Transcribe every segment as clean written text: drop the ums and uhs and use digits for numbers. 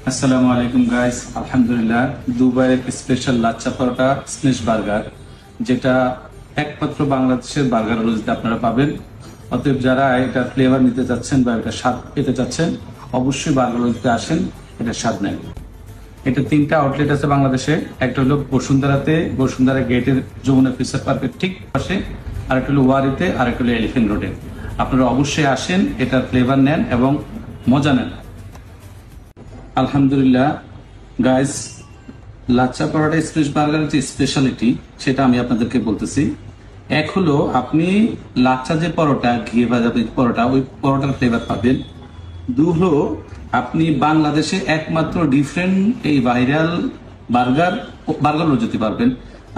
আসসালামু আলাইকুম গাইস, আলহামদুলিল্লাহ। দুবাইয়ের special lachha paratha smash burger, যেটা একমাত্র বাংলাদেশের বার্গার রোজতে আপনারা পাবেন। অতএব যারা এটা ফ্লেভার নিতে চাচ্ছেন বা এটা স্বাদ পেতে চাচ্ছেন, অবশ্যই বার্গার রোজতে আসেন, এটা স্বাদ নেন। এটা 3টা আউটলেট আছে বাংলাদেশে। একটা হলো বসুন্ধরাতে, বসুন্ধরা গেটের যমুনা ফিউচার পার্কের ঠিক পাশে, আর একটা হলো ওয়ারিতে, আর একটা হলো এলিফেন্ট রোডে। আপনারা অবশ্যই আসেন, এটার ফ্লেভার নেন এবং মজা নেন। আলহামদুলিল্লাহ গাইস, লাচ্চা পরোটা স্পেশ বার্গারের যে স্পেশালিটি সেটা আমি আপনাদেরকে বলতেছি। এক হলো আপনি লাচ্চা যে পরোটা, ঘি ভাজা পরোটা, ওই পরোটার ফ্লেভার পাবেন। দু হলো আপনি বাংলাদেশে একমাত্র ডিফারেন্ট এই ভাইরাল বার্গার যেতে পারবেন।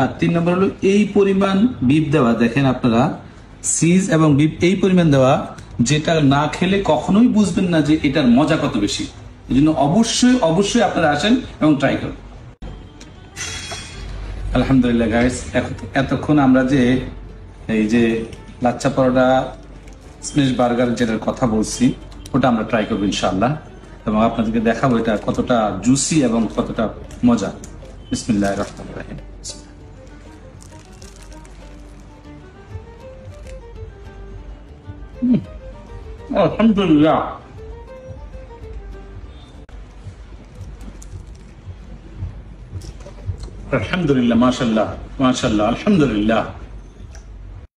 আর 3 নম্বর হলো এই পরিমাণ বিফ দেওয়া, দেখেন আপনারা চিজ এবং বিফ এই পরিমাণ দেওয়া, যেটা না খেলে কখনোই বুঝবেন না যে এটার মজা কত বেশি। এই জন্য অবশ্যই অবশ্যই আপনারা আসেন এবং ট্রাই করুন। আলহামদুলিল্লাহ গাইস, এতক্ষণ আমরা যে এই যে লাচ্চা পরোটা স্ম্যাশ বার্গার যেটার কথা বলছি, ওটা আমরা ট্রাই করবো ইনশাআল্লাহ, এবং আপনাদেরকে দেখাবো এটা কতটা জুসি এবং কতটা মজা। বিসমিল্লাহির রহমানির রহিম। আলহামদুলিল্লাহ, আলহামদুলিল্লাহ, মাশাআল্লাহ মাশাআল্লাহ, আলহামদুলিল্লাহ।